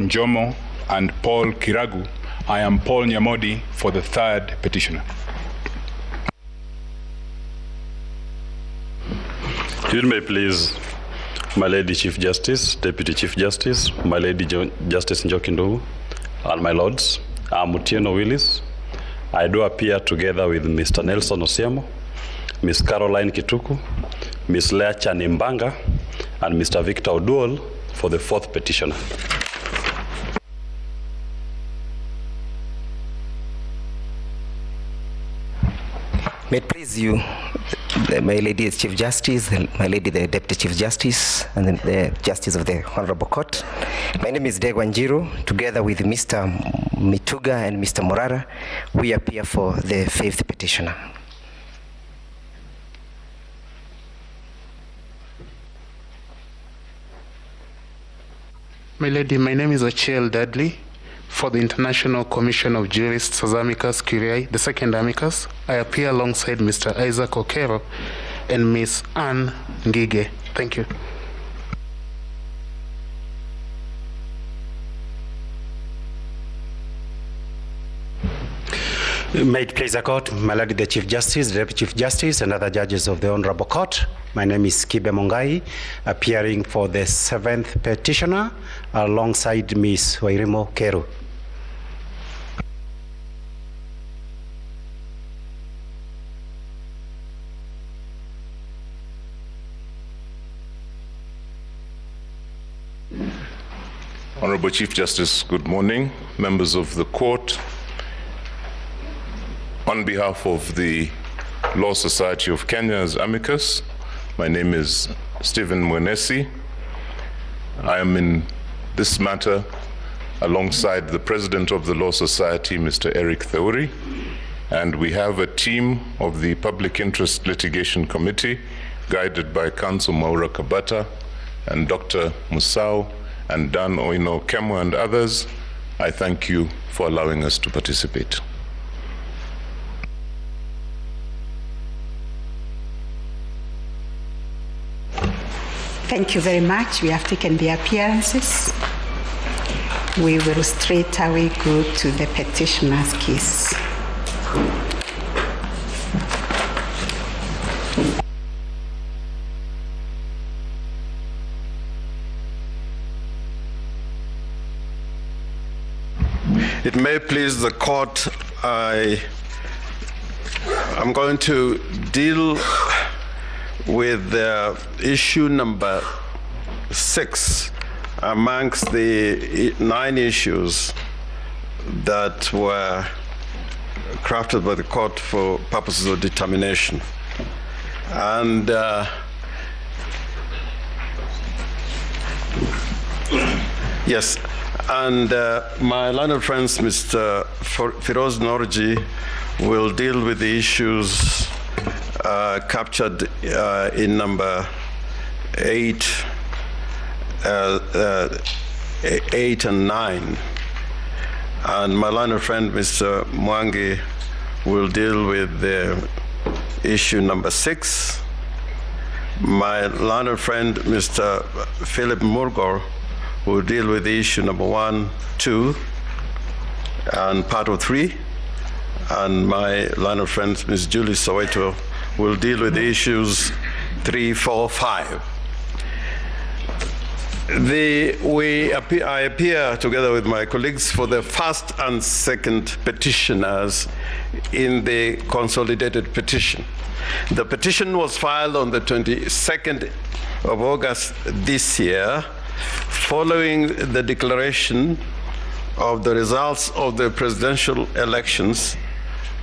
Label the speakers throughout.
Speaker 1: Njomo, and Paul Kiragu, I am Paul Nyamodi for the third petitioner.
Speaker 2: You may please, my Lady Chief Justice, Deputy Chief Justice, my Lady Justice Njokindu, and my Lords, I'm Mutieno Willis. I do appear together with Mr. Nelson Osiemo, Ms. Caroline Kituku, Ms. Lea Chanimbanga, and Mr. Victor Oduol for the fourth petitioner.
Speaker 3: May it please you, my Lady Chief Justice, my Lady the Deputy Chief Justice, and the Justice of the Honorable Court. My name is Degwa Njiru. Together with Mr. Mituga and Mr. Morara, we appear for the fifth petitioner.
Speaker 4: My Lady, my name is Achiel Dudley. For the International Commission of Jurists as Amicus Curiae, the second amicus, I appear alongside Mr. Isaac Okero and Ms. Anne Ngige. Thank you.
Speaker 5: May it please the court, my Lady the Chief Justice, the Deputy Chief Justice, and other judges of the Honorable Court. My name is Kibe Mongai, appearing for the seventh petitioner alongside Ms. Wairimo Keru.
Speaker 6: Honorable Chief Justice, good morning. Members of the court, on behalf of the Law Society of Kenya's amicus, my name is Stephen Mwenesi. I am in this matter alongside the President of the Law Society, Mr. Eric Theuri, and we have a team of the Public Interest Litigation Committee guided by Counsel Maura Kabata and Dr. Musau and Dan Oino Kemo and others. I thank you for allowing us to participate.
Speaker 7: Thank you very much. We have taken the appearances. We will straight away go to the petitioner's case.
Speaker 8: It may please the court, I'm going to deal with issue number 6 amongst the 9 issues that were crafted by the court for purposes of determination. And yes, and my learned friends, Mr. Firoz Norji, will deal with the issues captured in number 8 and 9. And my learned friend, Mr. Mwangi, will deal with the issue number 6. My learned friend, Mr. Philip Murgor, will deal with the issue number 1, 2, and part of 3. And my learned friend, Ms. Julie Soweto, will deal with the issues 3, 4, 5. I appear together with my colleagues for the first and second petitioners in the consolidated petition. The petition was filed on the 22nd of August this year, following the declaration of the results of the presidential elections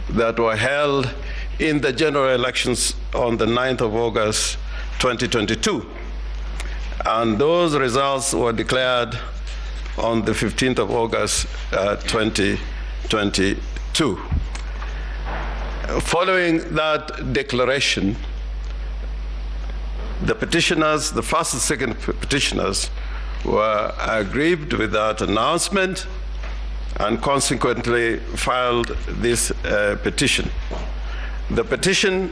Speaker 8: that were held in the general elections on the 9th of August 2022. And those results were declared on the 15th of August 2022. Following that declaration, the petitioners, the first and second petitioners, were aggrieved with that announcement and consequently filed this petition. The petition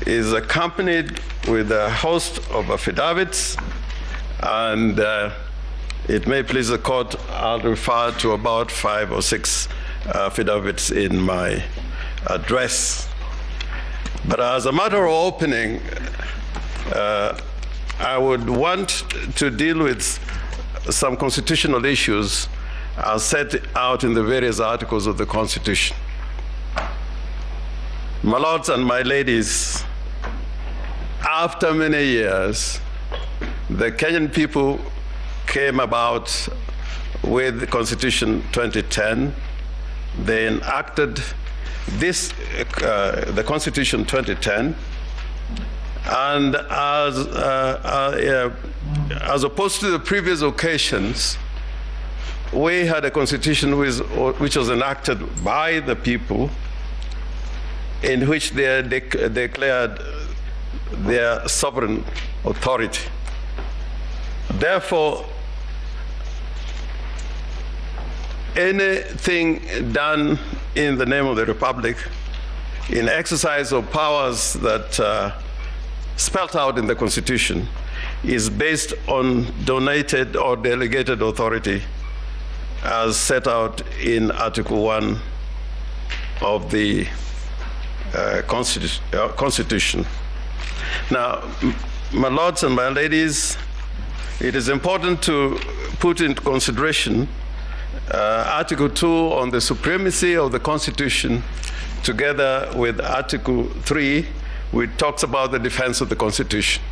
Speaker 8: is accompanied with a host of affidavits and it may please the court, I'll refer to about 5 or 6 affidavits in my address. But as a matter of opening, I would want to deal with some constitutional issues as set out in the various articles of the Constitution. My lords and my ladies, after many years, the Kenyan people came about with the Constitution 2010. They enacted this, the Constitution 2010, and as opposed to the previous occasions, we had a constitution which was enacted by the people, in which they declared their sovereign authority. Therefore, anything done in the name of the Republic, in exercise of powers that spelled out in the Constitution, is based on donated or delegated authority as set out in Article 1 of the Constitution. Now, my lords and my ladies, it is important to put into consideration Article 2 on the supremacy of the Constitution, together with Article 3, which talks about the defense of the Constitution.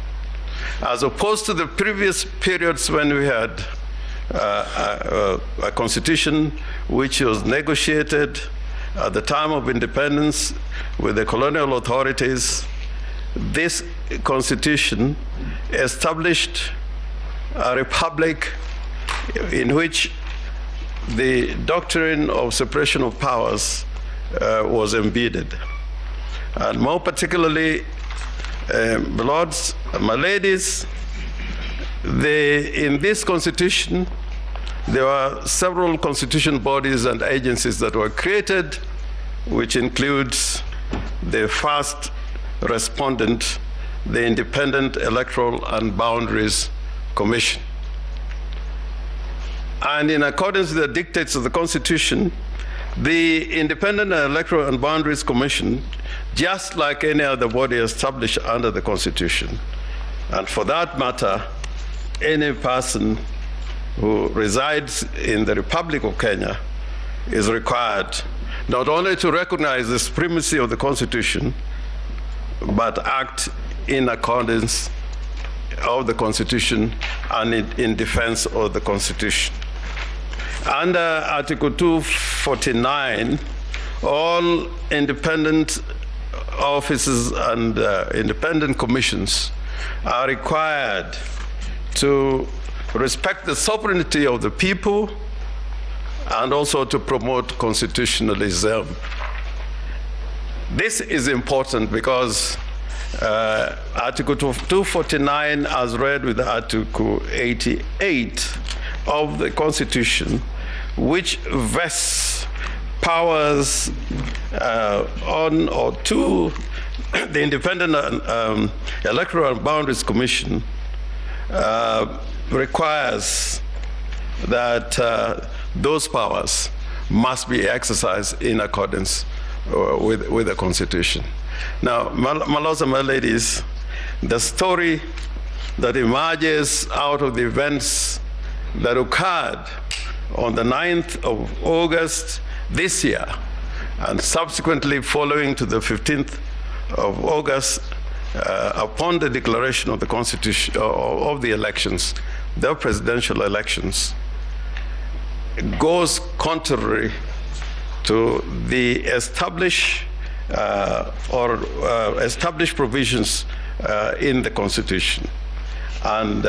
Speaker 8: As opposed to the previous periods when we had a Constitution which was negotiated at the time of independence with the colonial authorities, this Constitution established a republic in which the doctrine of separation of powers was embedded. And more particularly, my lords and my ladies, in this Constitution, there were several constitution bodies and agencies that were created, which includes the first respondent, the Independent Electoral and Boundaries Commission. And in accordance with the dictates of the Constitution, the Independent Electoral and Boundaries Commission, just like any other body established under the Constitution, and for that matter, any person who resides in the Republic of Kenya is required not only to recognize the supremacy of the Constitution, but act in accordance of the Constitution and in defense of the Constitution. Under Article 249, all independent offices and independent commissions are required to respect the sovereignty of the people and also to promote constitutionalism. This is important because Article 249, as read with Article 88 of the Constitution, which vests powers on or to the Independent Electoral and Boundaries Commission, requires that those powers must be exercised in accordance with the Constitution. Now, my lords and my ladies, the story that emerges out of the events that occurred on the 9th of August this year, and subsequently following to the 15th of August, upon the declaration of the Constitution, of the elections, the presidential elections, goes contrary to the established provisions in the Constitution, and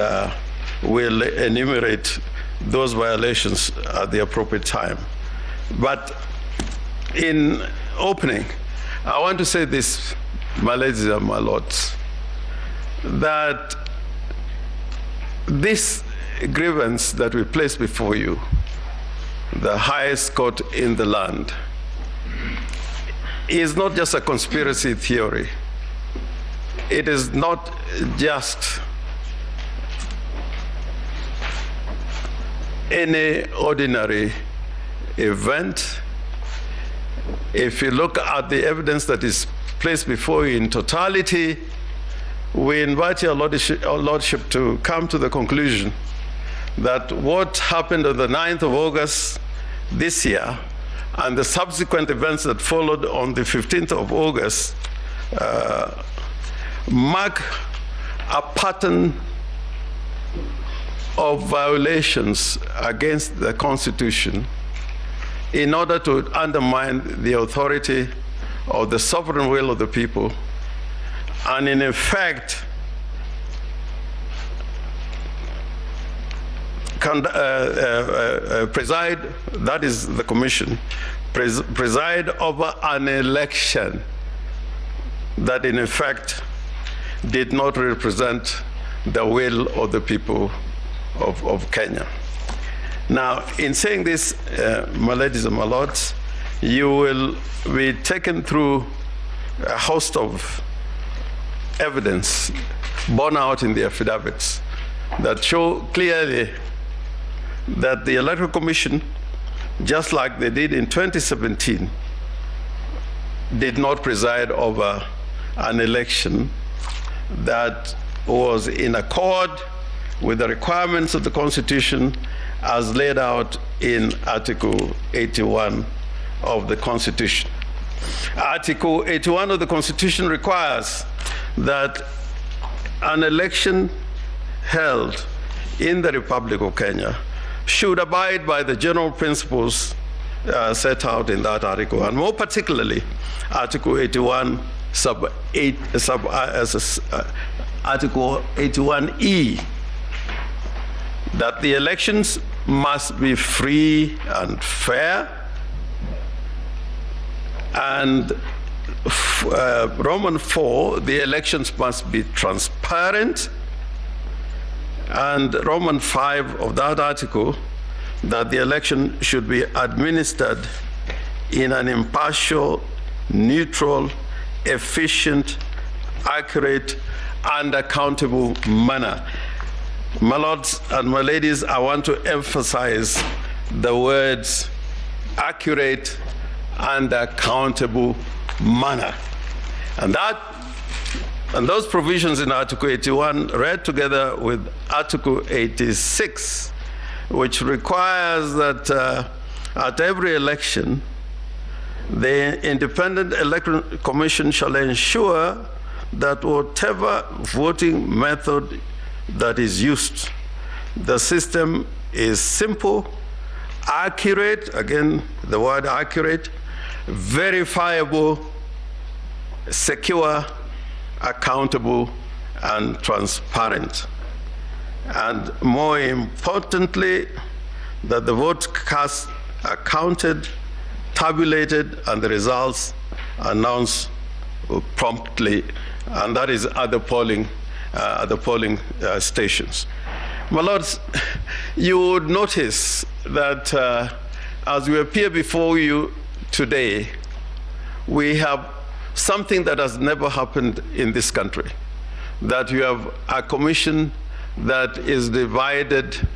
Speaker 8: will enumerate those violations at the appropriate time. But in opening, I want to say this, my ladies and my lords, that this grievance that we place before you, the highest court in the land, is not just a conspiracy theory. It is not just any ordinary event. If you look at the evidence that is placed before you in totality, we invite your Lordship to come to the conclusion that what happened on the 9th of August this year and the subsequent events that followed on the 15th of August mark a pattern of violations against the Constitution in order to undermine the authority of the sovereign will of the people, and in effect preside, that is the commission, preside over an election that in effect did not represent the will of the people of Kenya. Now, in saying this, my ladies and my lords, you will be taken through a host of evidence borne out in the affidavits that show clearly that the Electoral Commission, just like they did in 2017, did not preside over an election that was in accord with the requirements of the Constitution as laid out in Article 81 of the Constitution. Article 81 of the Constitution requires that an election held in the Republic of Kenya should abide by the general principles set out in that article, and more particularly Article 81 Article 81E, that the elections must be free and fair, and Roman 4, the elections must be transparent, and Roman 5 of that article, that the election should be administered in an impartial, neutral, efficient, accurate, and accountable manner. My lords and my ladies, I want to emphasize the words accurate and accountable manner. And those provisions in Article 81 read together with Article 86, which requires that at every election, the Independent Electoral Commission shall ensure that whatever voting method that is used, the system is simple, accurate, again, the word accurate, verifiable, secure, accountable, and transparent. And more importantly, that the votes cast are counted, tabulated, and the results announced promptly, and that is at the polling stations. My lords, you would notice that as we appear before you today, we have something that has never happened in this country, that you have a commission that is divided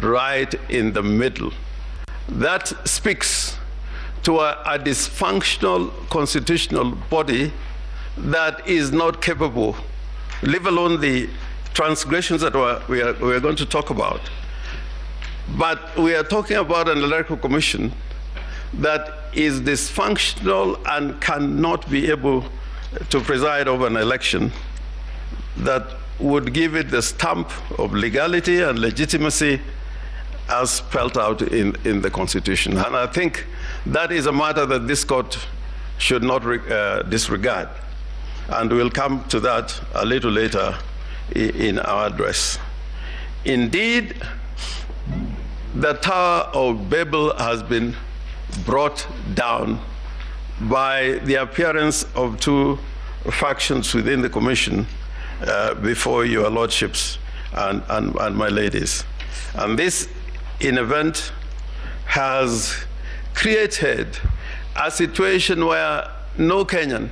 Speaker 8: right in the middle. That speaks to a dysfunctional constitutional body that is not capable, leave alone the transgressions that we are going to talk about. But we are talking about an electoral commission that is dysfunctional and cannot be able to preside over an election that would give it the stamp of legality and legitimacy as spelled out in the Constitution. And I think that is a matter that this court should not disregard. And we'll come to that a little later in our address. Indeed, the Tower of Babel has been brought down by the appearance of two factions within the commission before your lordships and my ladies. And this, in event, has created a situation where no Kenyan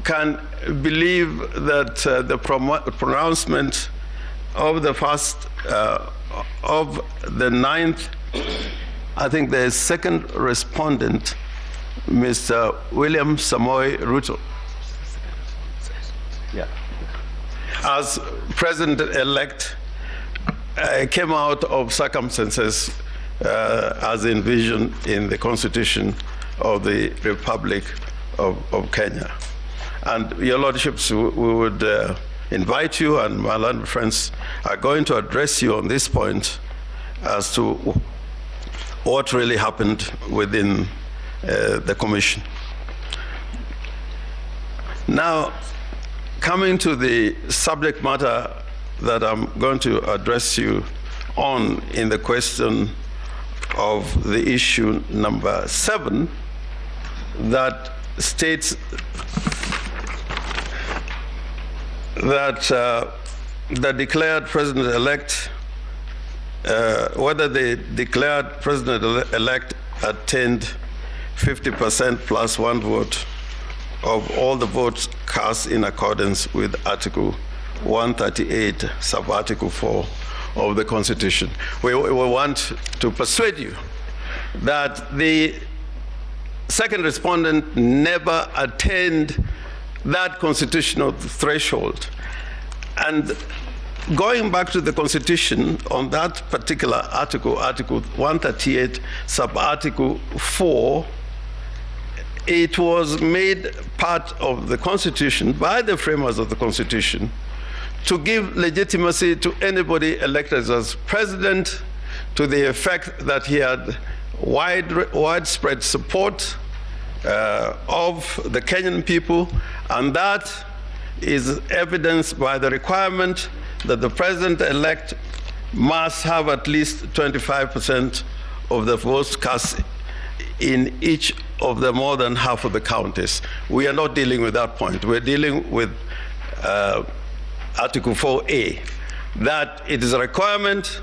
Speaker 8: can believe that the pronouncement of the first, of the 9th, I think the second respondent, Mr. William Samoei Ruto, as president-elect, came out of circumstances as envisioned in the Constitution of the Republic of Kenya. And your lordships, we would invite you, and my learned friends are going to address you on this point as to what really happened within the commission. Now, coming to the subject matter that I'm going to address you on in the question of the issue number 7, that states that the declared president-elect, whether the declared president-elect attained 50% plus 1 vote of all the votes cast in accordance with Article 138, sub-Article 4 of the Constitution. We want to persuade you that the second respondent never attained that constitutional threshold. And going back to the Constitution on that particular article, Article 138, sub-Article 4, it was made part of the Constitution by the framers of the Constitution to give legitimacy to anybody elected as president, to the effect that he had widespread support of the Kenyan people, and that is evidenced by the requirement that the president-elect must have at least 25% of the votes cast in each of the more than half of the counties. We are not dealing with that point. We're dealing with Article 4A, that it is a requirement,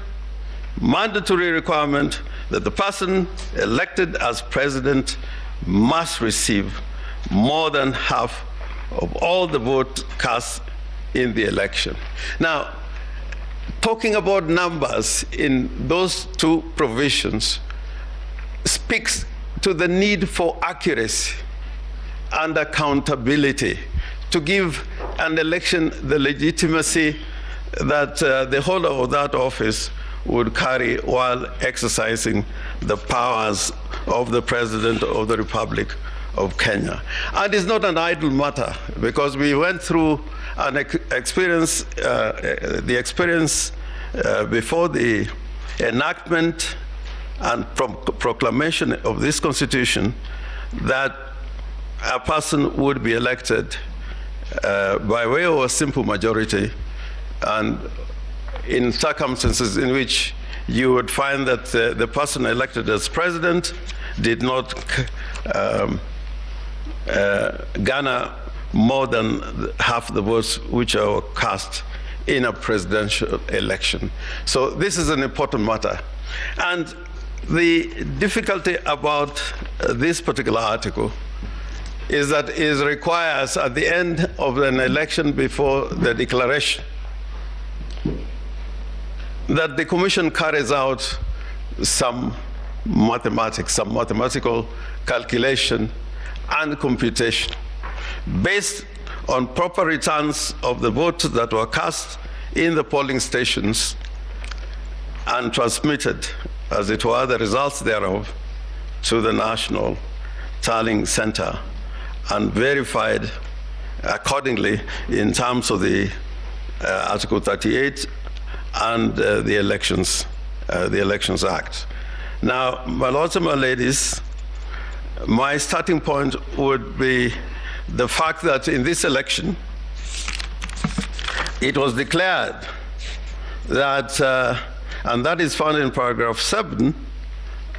Speaker 8: mandatory requirement, that the person elected as president must receive more than half of all the votes cast in the election. Now, talking about numbers in those two provisions speaks to the need for accuracy and accountability to give an election the legitimacy that the holder of that office would carry while exercising the powers of the President of the Republic of Kenya. And it's not an idle matter, because we went through an experience, before the enactment and proclamation of this Constitution, that a person would be elected by way of a simple majority, and in circumstances in which you would find that the person elected as president did not garner more than half the votes which are cast in a presidential election. So this is an important matter. And the difficulty about this particular article is that it requires, at the end of an election before the declaration, that the Commission carries out some mathematics, some mathematical calculation and computation based on proper returns of the votes that were cast in the polling stations and transmitted, as it were, the results thereof to the National Tallying Center and verified accordingly in terms of the Article 38 and the Elections Act. Now, my lords and my ladies, my starting point would be the fact that in this election, it was declared that, and that is found in paragraph 7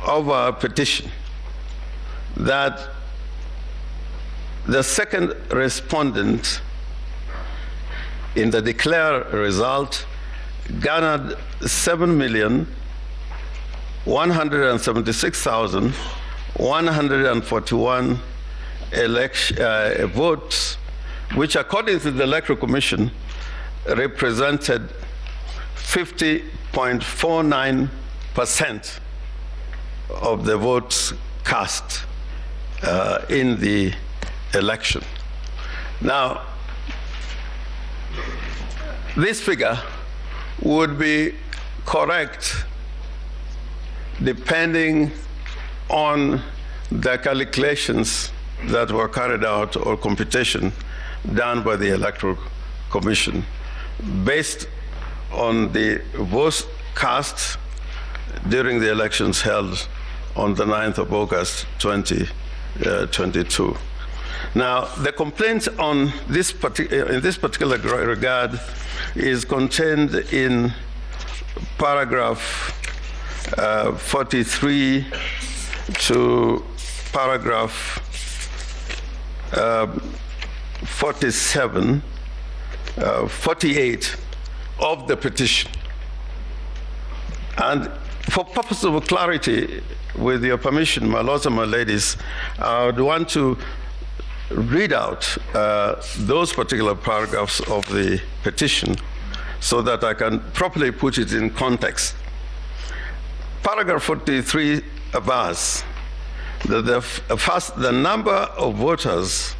Speaker 8: of our petition, that the second respondent in the declared result garnered 7,176,141 votes, which according to the Electoral Commission represented 50.49% of the votes cast in the election. Now, this figure would be correct depending on the calculations that were carried out or computation done by the Electoral Commission based on the votes cast during the elections held on the 9th of August 2022. Now, the complaint on in this particular regard is contained in paragraph 43 to paragraph 47, 48 of the petition. And for purpose of clarity, with your permission, my lords and my ladies, I would want to read out those particular paragraphs of the petition so that I can properly put it in context. Paragraph 43 avers that the number of voters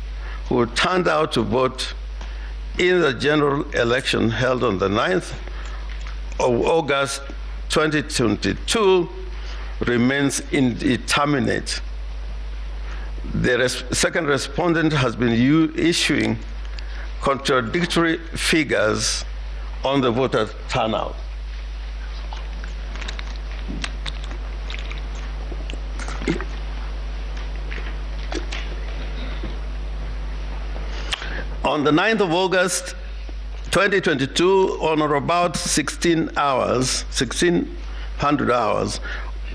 Speaker 8: who turned out to vote in the general election held on the 9th of August 2022 remains indeterminate. The second respondent has been issuing contradictory figures on the voter turnout. On the 9th of August 2022, on or about 1600 hours,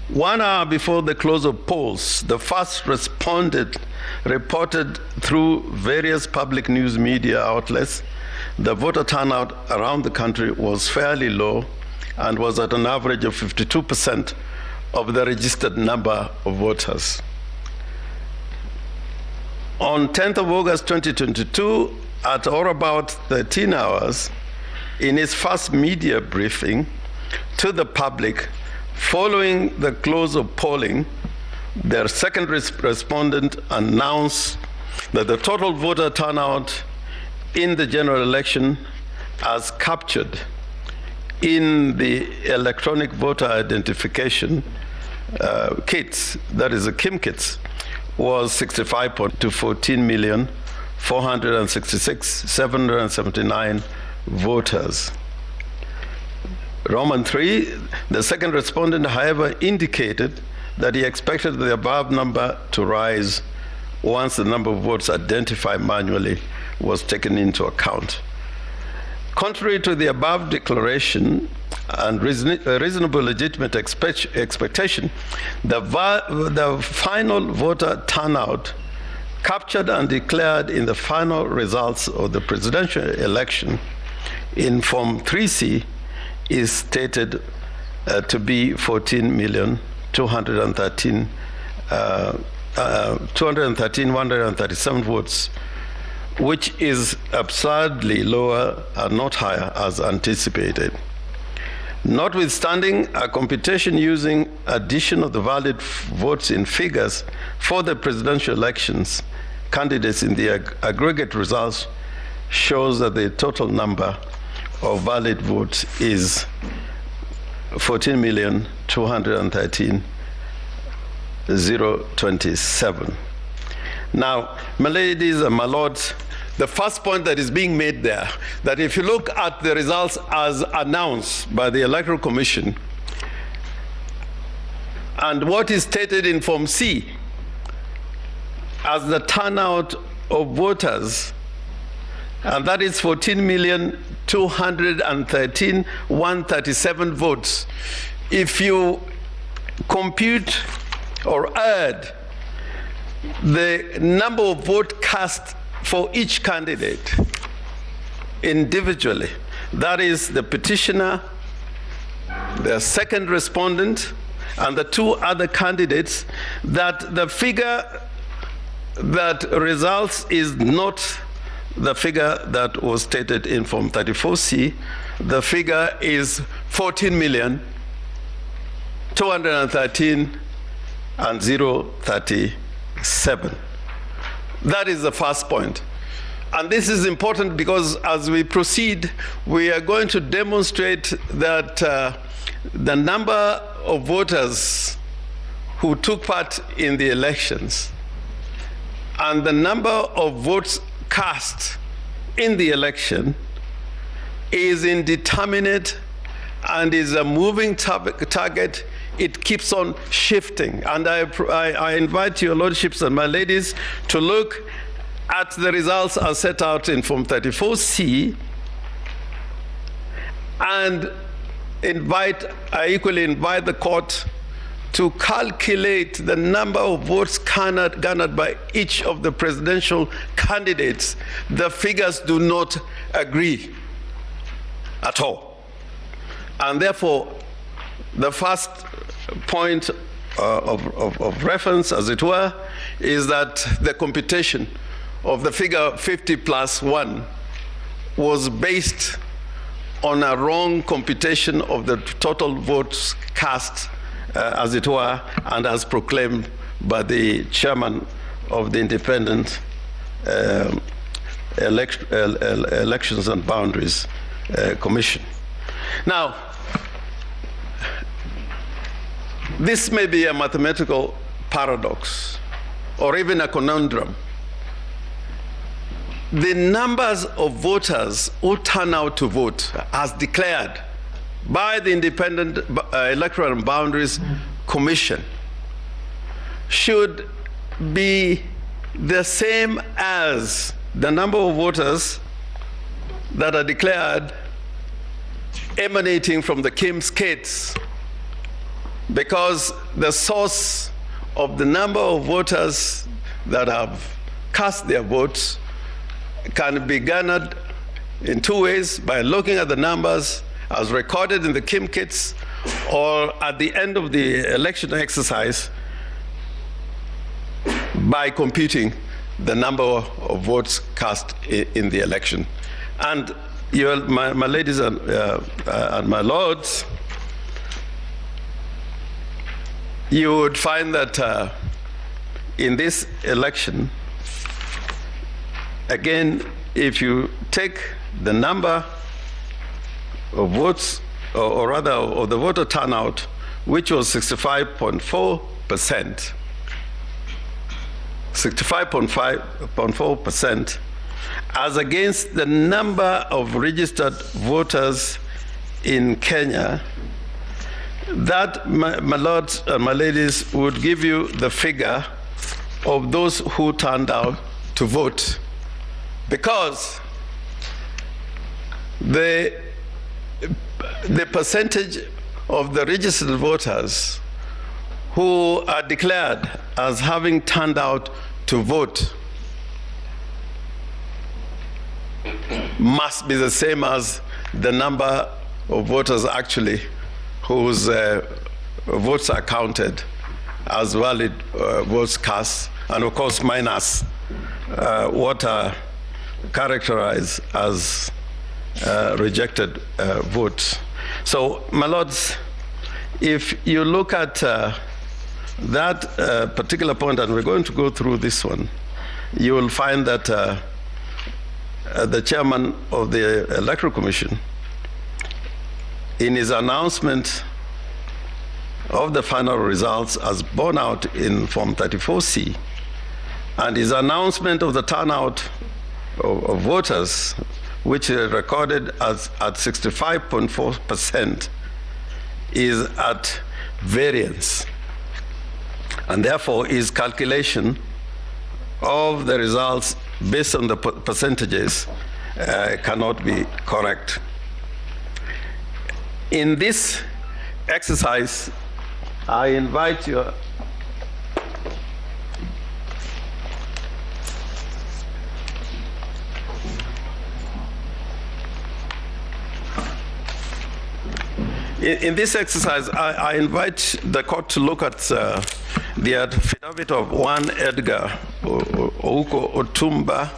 Speaker 8: 1 hour before the close of polls, the first respondent reported through various public news media outlets the voter turnout around the country was fairly low and was at an average of 52% of the registered number of voters. On 10th of August 2022, at or about 13 hours, in his first media briefing to the public following the close of polling, their second respondent announced that the total voter turnout in the general election as captured in the electronic voter identification kits, that is the KIM kits, was 65,466,779 voters. Roman 3, the second respondent, however, indicated that he expected the above number to rise once the number of votes identified manually was taken into account. Contrary to the above declaration and reasonable legitimate expectation, the final voter turnout captured and declared in the final results of the presidential election in Form 3C is stated to be 213,137 votes, which is absurdly lower and not higher as anticipated. Notwithstanding a computation using addition of the valid votes in figures for the presidential elections, candidates in the aggregate results shows that the total number of valid votes is 14,213,027. Now, my ladies and my lords, the first point that is being made there, that if you look at the results as announced by the Electoral Commission and what is stated in Form C as the turnout of voters, and that is 14,213,137 votes. If you compute or add the number of votes cast for each candidate individually, that is the petitioner, the second respondent, and the two other candidates, that the figure that results is not the figure that was stated in Form 34C. The figure is 14,213,037. That is the first point. And this is important because as we proceed, we are going to demonstrate that the number of voters who took part in the elections and the number of votes cast in the election is indeterminate and is a moving target. It keeps on shifting. And I invite your lordships and my ladies to look at the results as set out in Form 34C and I equally invite the court to calculate the number of votes garnered by each of the presidential candidates. The figures do not agree at all. And therefore, the first point of reference, as it were, is that the computation of the figure 50 plus 1 was based on a wrong computation of the total votes cast, as it were, and as proclaimed by the chairman of the Independent Elections and Boundaries Commission. Now, this may be a mathematical paradox or even a conundrum. The numbers of voters who turn out to vote as declared by the Independent Electoral and Boundaries Commission should be the same as the number of voters that are declared emanating from the Kim's Kids, because the source of the number of voters that have cast their votes can be garnered in two ways: by looking at the numbers as recorded in the Kim Kits, or at the end of the election exercise by computing the number of votes cast in the election. And my ladies and my lords, you would find that in this election, again, if you take the number of votes, or rather of the voter turnout, which was 65.4%, 65.4%, as against the number of registered voters in Kenya, that, my lords and my ladies, would give you the figure of those who turned out to vote. Because the percentage of the registered voters who are declared as having turned out to vote must be the same as the number of voters actually whose votes are counted as valid votes cast, and of course minus what are characterized as rejected votes. So, my lords, if you look at that particular point, and we're going to go through this one, you will find that the chairman of the Electoral Commission, in his announcement of the final results as borne out in Form 34C, and his announcement of the turnout of voters, which is recorded as at 65.4%, is at variance. And therefore, his calculation of the results based on the percentages cannot be correct. In this exercise, I invite you in this exercise, I invite the court to look at the affidavit of one Edgar Ouko Otumba,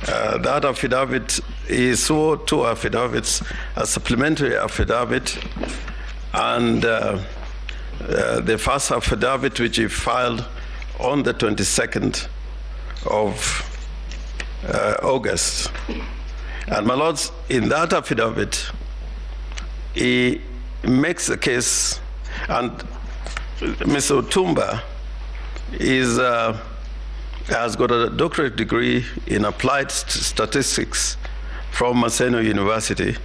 Speaker 8: That affidavit, he swore two affidavits, a supplementary affidavit, and the first affidavit, which he filed on the 22nd of August. And my lords, in that affidavit, he makes the case, and Mr. Otumba has got a doctorate degree in applied statistics from Maseno University,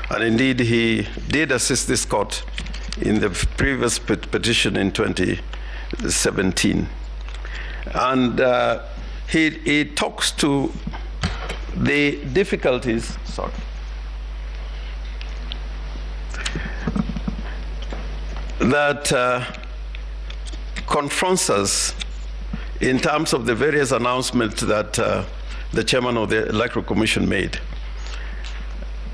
Speaker 8: and indeed he did assist this court in the previous petition in 2017. And he talks to the difficulties, that confronts us in terms of the various announcements that the chairman of the Electoral Commission made.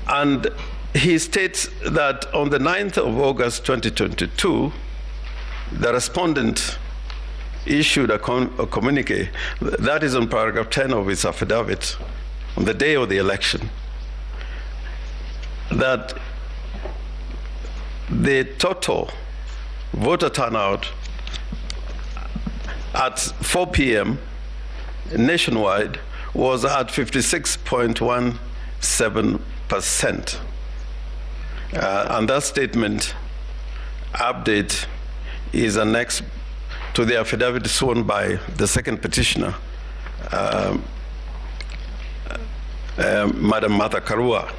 Speaker 8: And he states that on the 9th of August 2022, the respondent issued a communique, that is on paragraph 10 of his affidavit, on the day of the election, that the total voter turnout at 4 p.m. nationwide was at 56.17%. And that statement update is annexed to the affidavit sworn by the second petitioner, Madam Martha Karua.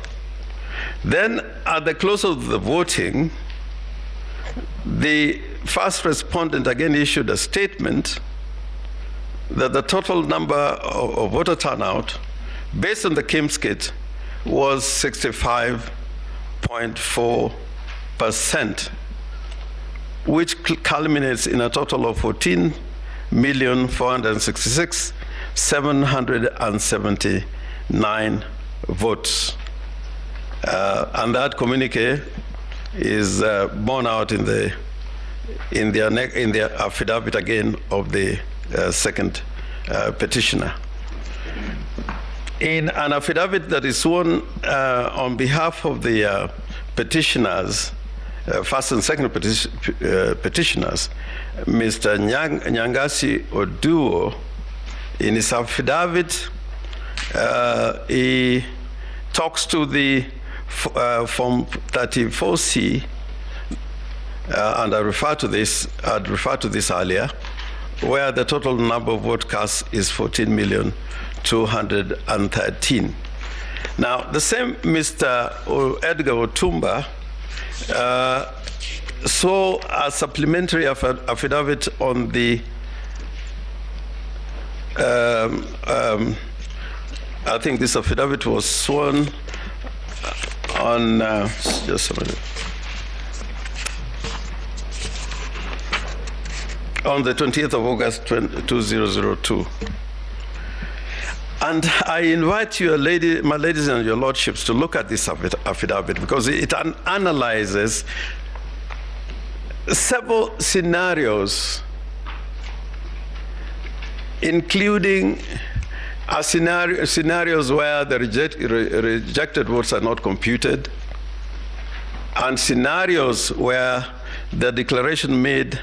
Speaker 8: Then, at the close of the voting, the first respondent again issued a statement that the total number of voter turnout, based on the KIMS kit, was 65.4%, which culminates in a total of 14,466,779 votes. And that communique is borne out in the affidavit again of the second petitioner. In an affidavit that is sworn on behalf of the petitioners, first and second petitioners, Mr. Nyangasi Oduo, in his affidavit, he talks to the Form 34C, and I'd referred to this earlier, where the total number of vote cast is 14,213,000. Now, the same Mr. Edgar Otumba saw a supplementary affidavit on the I think this affidavit was sworn on just a minute, on the 20th of August 2002. And I invite you, my ladies and your lordships, to look at this affidavit, because it analyzes several scenarios, including scenarios where the rejected votes are not computed, and scenarios where the declaration made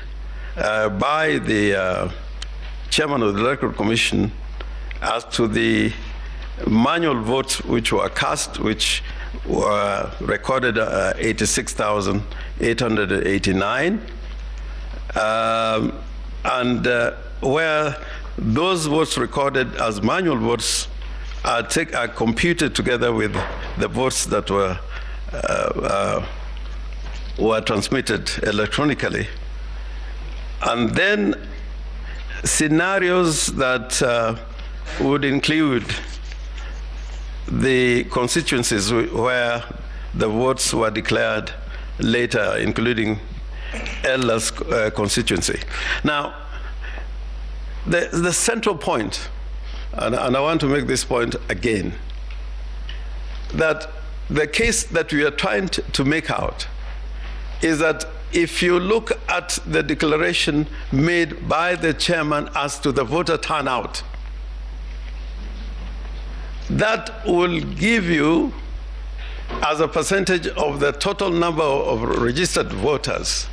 Speaker 8: by the chairman of the Electoral Commission as to the manual votes which were cast, which were recorded 86,889, and where those votes recorded as manual votes are computed together with the votes that were transmitted electronically. And then scenarios that would include the constituencies where the votes were declared later, including Ella's constituency. Now, the central point, and I want to make this point again, that the case that we are trying to make out is that if you look at the declaration made by the chairman as to the voter turnout, that will give you, as a percentage of the total number of registered voters,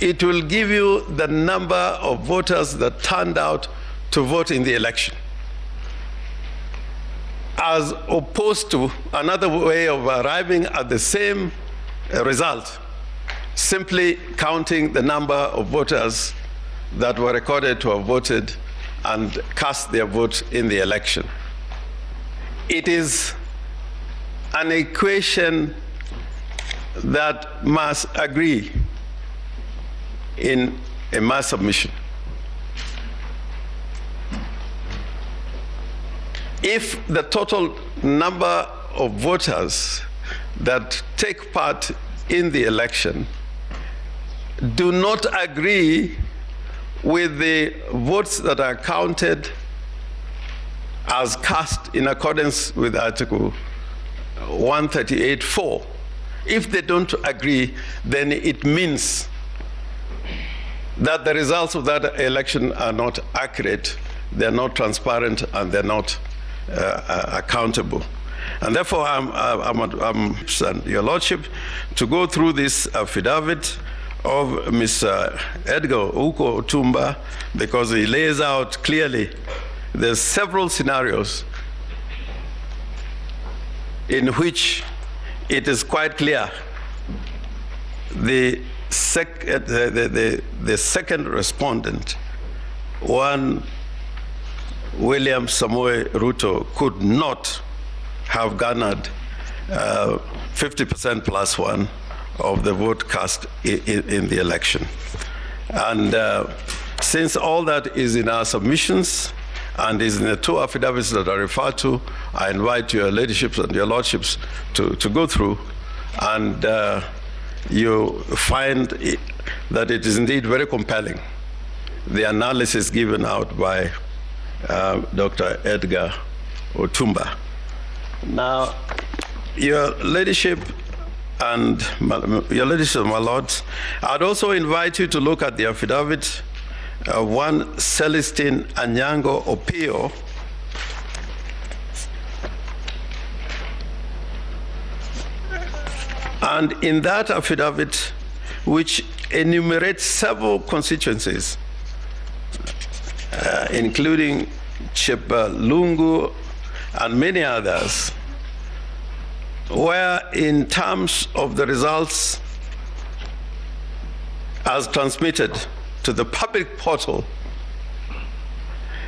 Speaker 8: it will give you the number of voters that turned out to vote in the election, as opposed to another way of arriving at the same result, simply counting the number of voters that were recorded to have voted and cast their vote in the election. It is an equation that must agree in a mass submission. If the total number of voters that take part in the election do not agree with the votes that are counted as cast in accordance with Article 138(4), if they don't agree, then it means that the results of that election are not accurate, they're not transparent, and they're not accountable. And therefore, I'm Your Lordship to go through this affidavit of Mr. Edgar Uko Otumba, because he lays out clearly there's several scenarios in which it is quite clear the second respondent, one William Samoei Ruto, could not have garnered 50% plus one of the vote cast in the election. And since all that is in our submissions and is in the two affidavits that are referred to, I invite your ladyship and your lordships to go through, and you find that it is indeed very compelling, the analysis given out by Dr. Edgar Otumba. Now, your ladyship and my lords, I'd also invite you to look at the affidavit of one Celestine Anyango Opio, and in that affidavit, which enumerates several constituencies, including Chepalungu and many others, where in terms of the results as transmitted to the public portal,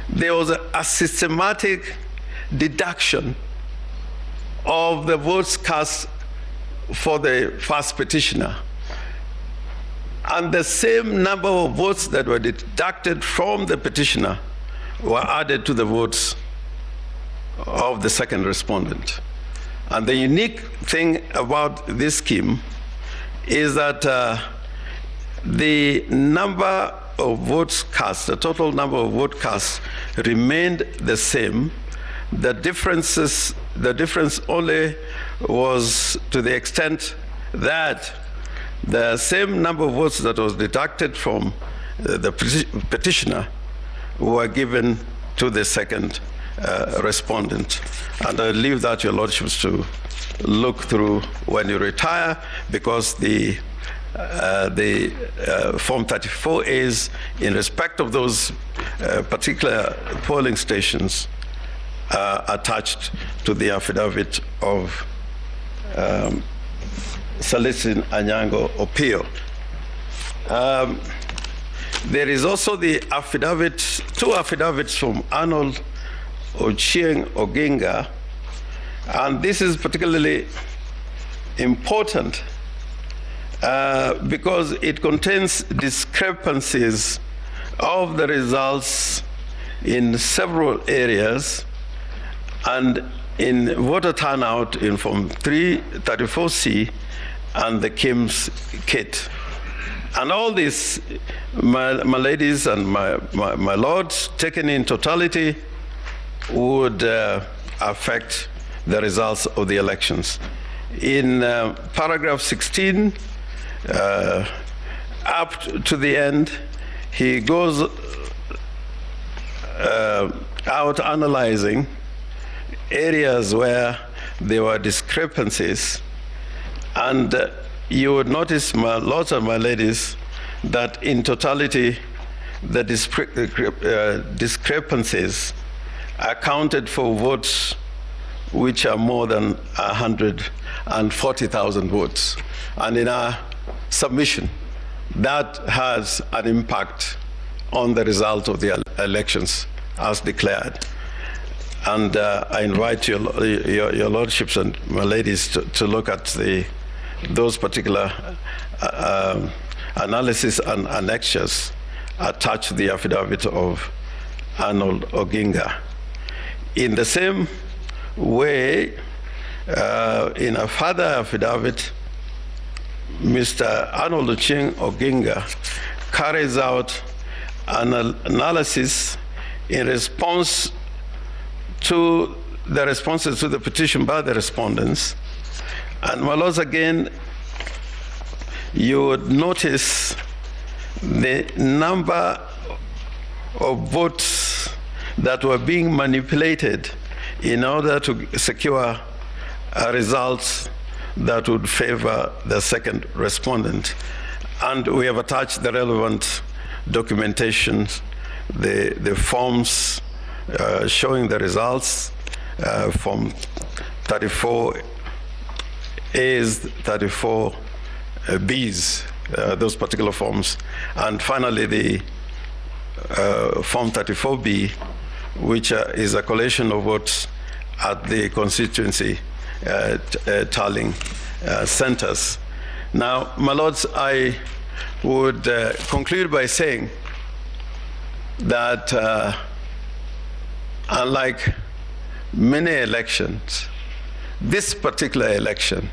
Speaker 8: there was a systematic deduction of the votes cast for the first petitioner, and the same number of votes that were deducted from the petitioner were added to the votes of the second respondent. And the unique thing about this scheme is that the number of votes cast, the total number of votes cast, remained the same. The difference only was to the extent that the same number of votes that was deducted from the petitioner were given to the second respondent. And I leave that, your lordships, to look through when you retire, because the Form 34As in respect of those particular polling stations attached to the affidavit of Celestine Anyango Opio. There is also the affidavit, two affidavits from Arnold Ochieng Oginga, and this is particularly important because it contains discrepancies of the results in several areas, and in voter turnout in Form 334C and the KIMS kit. And all this, my ladies and my lords, taken in totality, would affect the results of the elections. In paragraph 16, up to the end, he goes out analyzing areas where there were discrepancies, and you would notice, my lords and my ladies, that in totality, the discrepancies accounted for votes which are more than 140,000 votes. And in our submission, that has an impact on the result of the elections as declared. And I invite your lordships and my ladies to look at those particular analysis and annexures attached to the affidavit of Arnold Oginga. In the same way, in a further affidavit, Mr. Arnold Oginga carries out an analysis in response to the responses to the petition by the respondents. And my lords, again, you would notice the number of votes that were being manipulated in order to secure results that would favor the second respondent. And we have attached the relevant documentation, the forms showing the results, from 34A's, 34B's, those particular forms. And finally, the Form 34B, which is a collation of votes at the constituency tallying centers. Now, my lords, I would conclude by saying that unlike many elections, this particular election,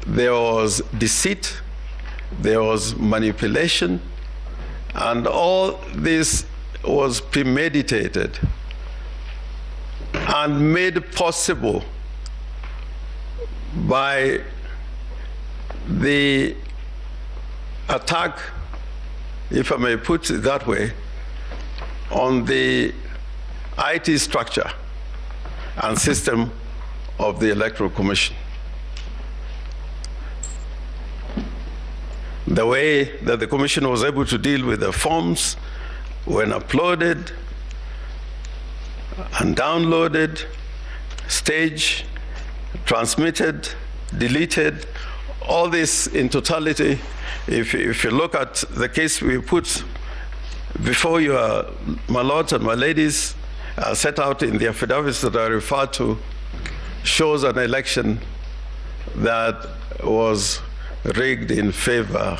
Speaker 8: there was deceit, there was manipulation, and all this was premeditated and made possible by the attack, if I may put it that way, on the IT structure and system of the Electoral Commission. The way that the Commission was able to deal with the forms when uploaded and downloaded, staged, transmitted, deleted, all this in totality, if you look at the case we put before you, my lords and my ladies, set out in the affidavits that I referred to, shows an election that was rigged in favor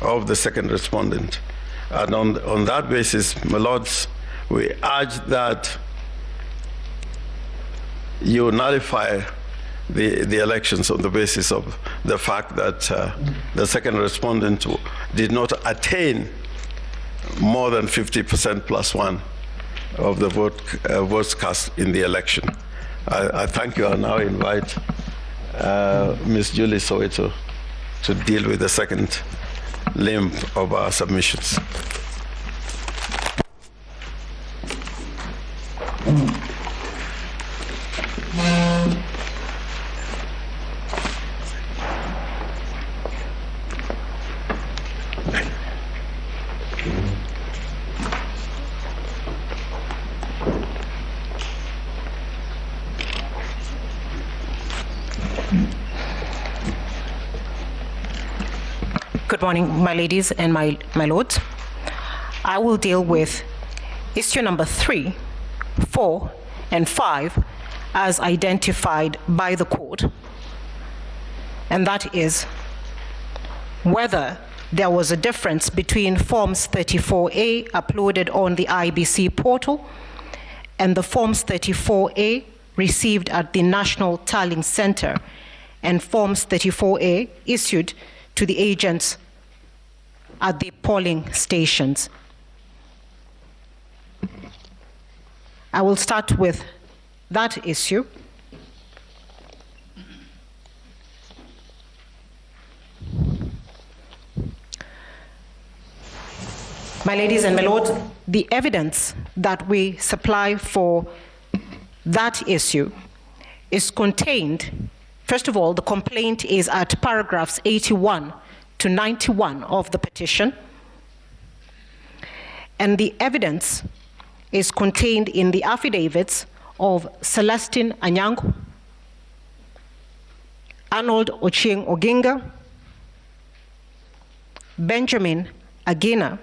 Speaker 8: of the second respondent. And on that basis, my lords, we urge that you nullify the elections on the basis of the fact that the second respondent did not attain more than 50% plus one of the votes cast in the election. I thank you. I now invite Ms. Julie Soweto to deal with the second limb of our submissions.
Speaker 9: Good morning, my ladies and my lords. I will deal with issue number 3, 4, and 5 as identified by the court, and that is whether there was a difference between Forms 34A uploaded on the IBC portal and the Forms 34A received at the National Tallying Center and Forms 34A issued to the agents at the polling stations. I will start with that issue. My ladies and my lords, the evidence that we supply for that issue is contained, first of all, the complaint is at paragraphs 81 to 91 of the petition, and the evidence is contained in the affidavits of Celestine Anyango, Arnold Ochieng Oginga, Benjamin Agina,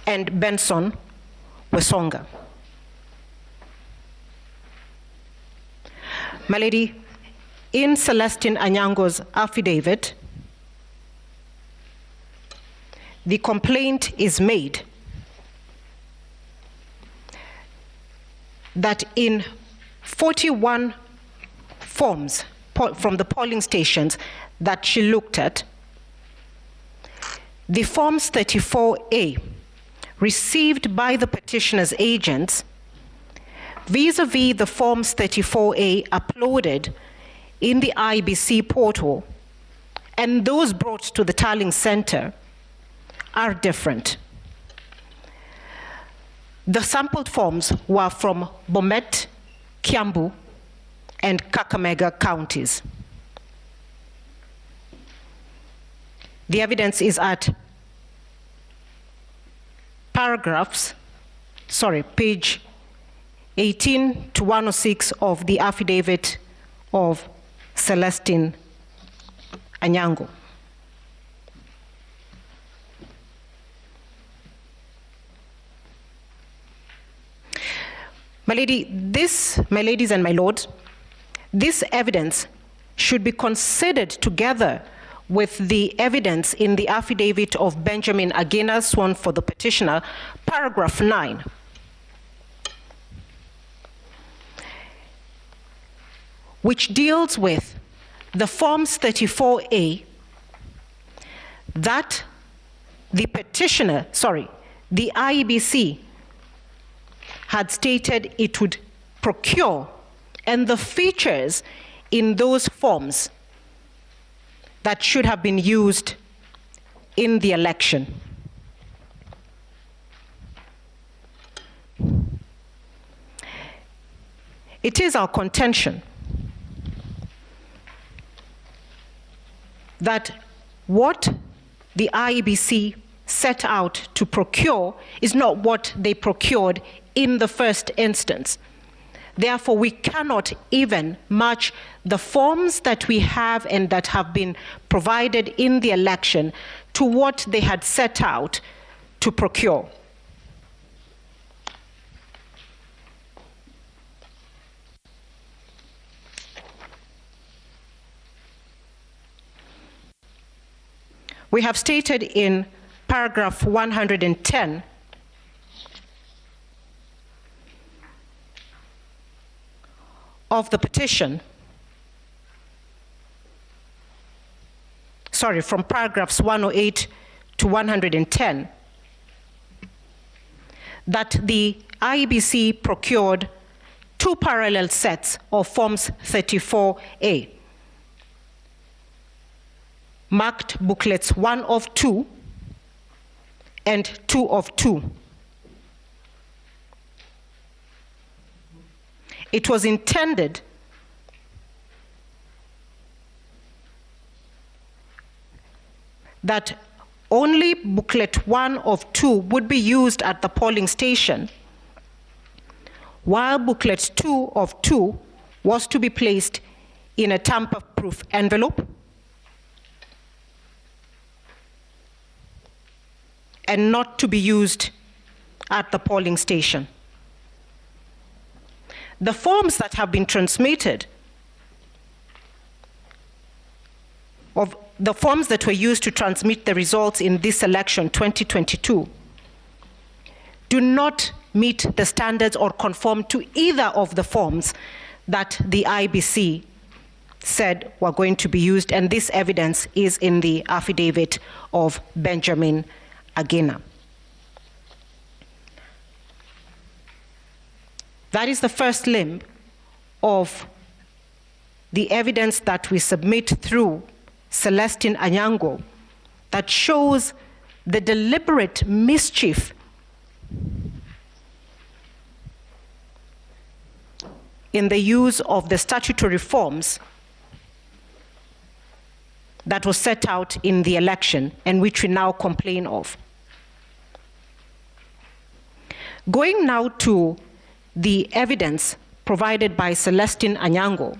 Speaker 9: and Benson Wesonga. My lady, in Celestine Anyango's affidavit, the complaint is made that in 41 forms from the polling stations that she looked at, the Forms 34A received by the petitioner's agents vis-a-vis the Forms 34A uploaded in the IBC portal and those brought to the tallying center are different. The sampled forms were from Bomet, Kiambu, and Kakamega counties. The evidence is at page 18 to 106 of the affidavit of Celestine Anyango. My ladies and my lords, this evidence should be considered together with the evidence in the affidavit of Benjamin Agina, sworn for the petitioner, paragraph 9. Which deals with the Forms 34A that the IEBC had stated it would procure, and the features in those forms that should have been used in the election. It is our contention that what the IEBC set out to procure is not what they procured in the first instance. Therefore, we cannot even match the forms that we have and that have been provided in the election to what they had set out to procure. We have stated in paragraph 110 of the petition, from paragraphs 108 to 110, that the IEBC procured two parallel sets of Forms 34A, marked booklets 1 of 2 and 2 of 2. It was intended that only booklet 1 of 2 would be used at the polling station, while booklet 2 of 2 was to be placed in a tamper-proof envelope and not to be used at the polling station. The forms that have been transmitted, of the forms that were used to transmit the results in this election 2022, do not meet the standards or conform to either of the forms that the IBC said were going to be used, and this evidence is in the affidavit of Benjamin Agina. That is the first limb of the evidence that we submit through Celestine Anyango that shows the deliberate mischief in the use of the statutory forms that was set out in the election and which we now complain of. Going now to the evidence provided by Celestine Anyango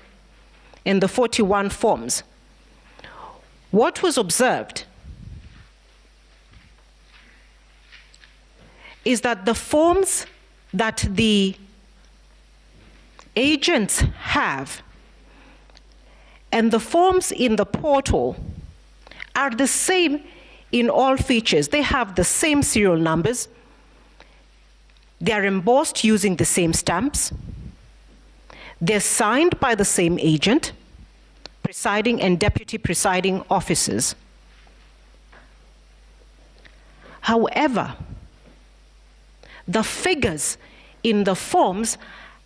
Speaker 9: in the 41 forms, what was observed is that the forms that the agents have and the forms in the portal are the same in all features. They have the same serial numbers. They are embossed using the same stamps. They're signed by the same agent, presiding and deputy presiding officers. However, the figures in the forms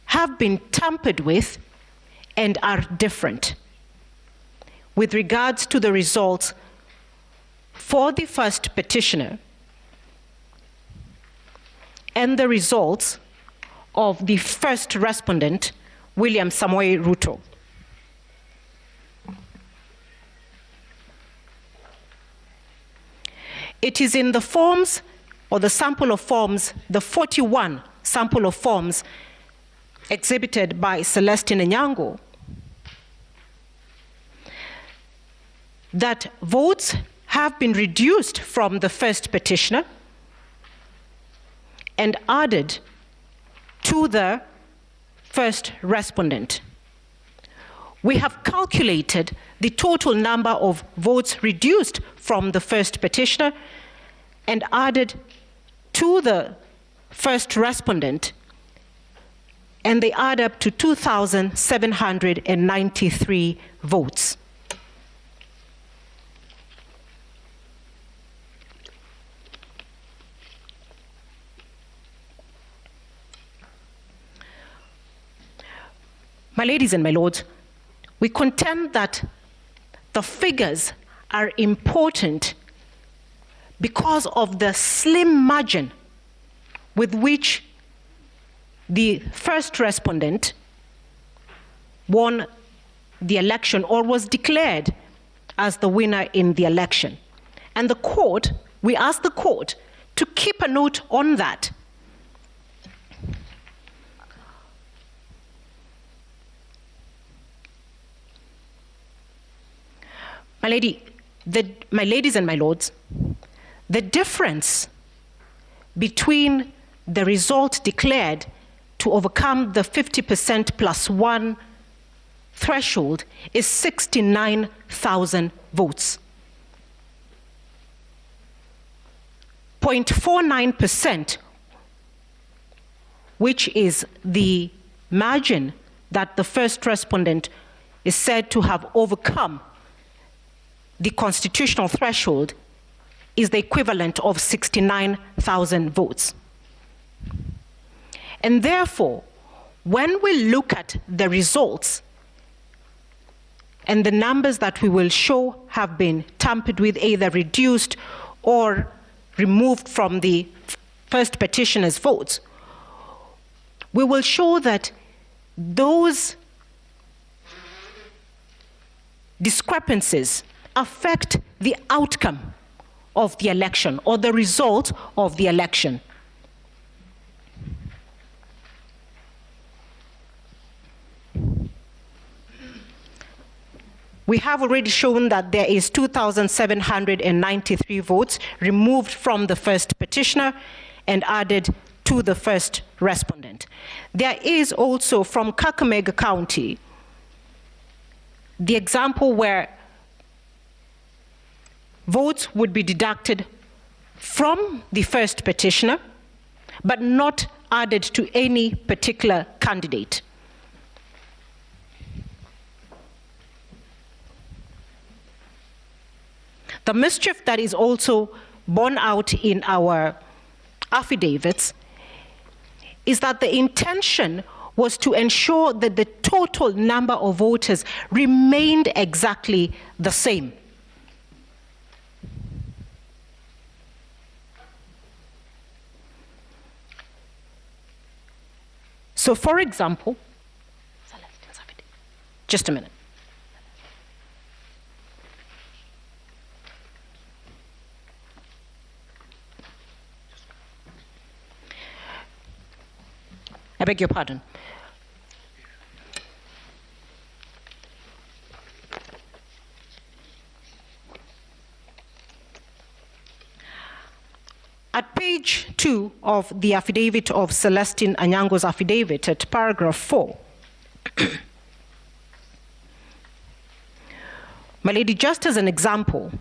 Speaker 9: have been tampered with and are different with regards to the results for the first petitioner and the results of the first respondent, William Samoei Ruto. It is in the forms, or the sample of forms, the 41 sample of forms exhibited by Celestine Anyango, that votes have been reduced from the first petitioner and added to the first respondent. We have calculated the total number of votes reduced from the first petitioner and added to the first respondent, and they add up to 2,793 votes. My ladies and my lords, we contend that the figures are important because of the slim margin with which the first respondent won the election or was declared as the winner in the election. And the court, we asked the court to keep a note on that. My ladies and my lords, the difference between the result declared to overcome the 50% plus one threshold is 69,000 votes. 0.49%, which is the margin that the first respondent is said to have overcome the constitutional threshold, is the equivalent of 69,000 votes. And therefore, when we look at the results and the numbers that we will show have been tampered with, either reduced or removed from the first petitioner's votes, we will show that those discrepancies affect the outcome of the election or the result of the election. We have already shown that there is 2,793 votes removed from the first petitioner and added to the first respondent. There is also from Kakamega County the example where votes would be deducted from the first petitioner, but not added to any particular candidate. The mischief that is also borne out in our affidavits is that the intention was to ensure that the total number of voters remained exactly the same. So, for example, just a minute. I beg your pardon. At page 2 of the affidavit of Celestine Anyango's affidavit, at paragraph 4, my lady, just as an example,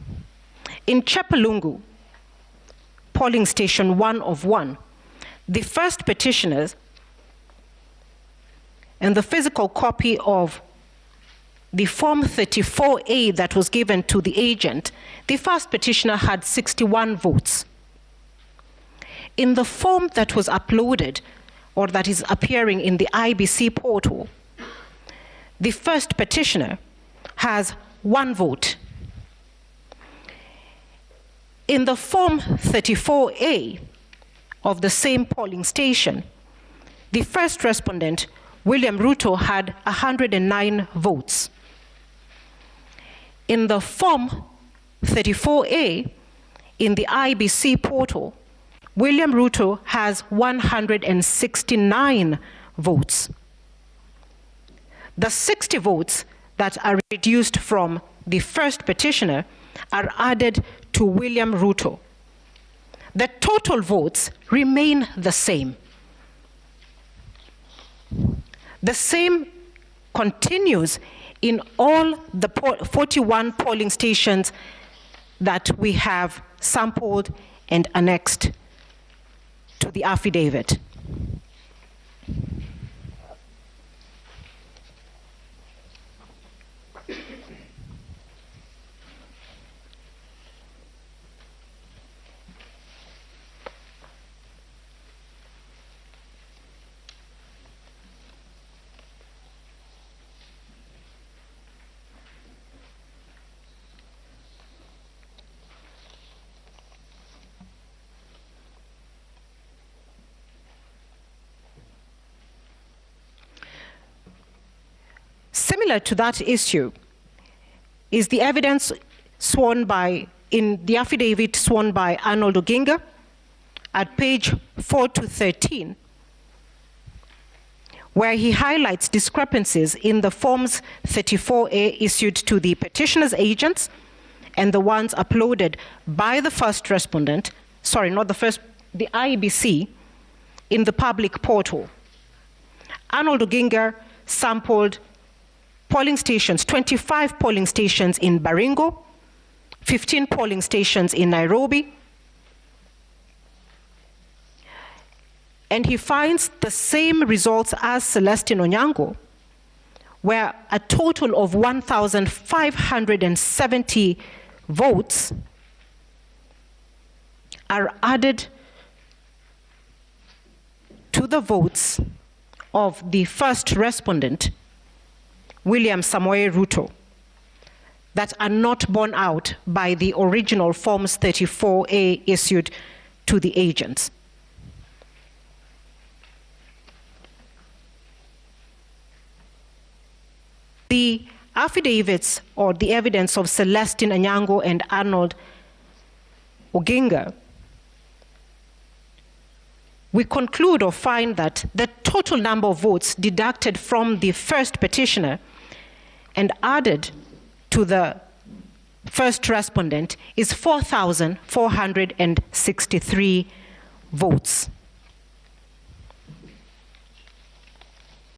Speaker 9: in Chepalungu, polling station 1 of 1, the first petitioners and the physical copy of the Form 34A that was given to the agent, the first petitioner had 61 votes. In the form that was uploaded, or that is appearing in the IBC portal, the first petitioner has 1 vote. In the Form 34A of the same polling station, the first respondent, William Ruto, had 109 votes. In the Form 34A in the IBC portal, William Ruto has 169 votes. The 60 votes that are reduced from the first petitioner are added to William Ruto. The total votes remain the same. The same continues in all the 41 polling stations that we have sampled and annexed to the affidavit. Similar to that issue is the evidence sworn by, in the affidavit sworn by Arnold Oginga at page 4 to 13, where he highlights discrepancies in the Forms 34A issued to the petitioner's agents and the ones uploaded by the first respondent, sorry, not the first, the IBC, in the public portal. Arnold Oginga sampled polling stations, 25 polling stations in Baringo, 15 polling stations in Nairobi, and he finds the same results as Celestine Onyango, where a total of 1,570 votes are added to the votes of the first respondent, William Samoei Ruto, that are not borne out by the original Forms 34A issued to the agents. The affidavits or the evidence of Celestine Anyango and Arnold Oginga, we conclude or find that the total number of votes deducted from the first petitioner and added to the first respondent is 4,463 votes.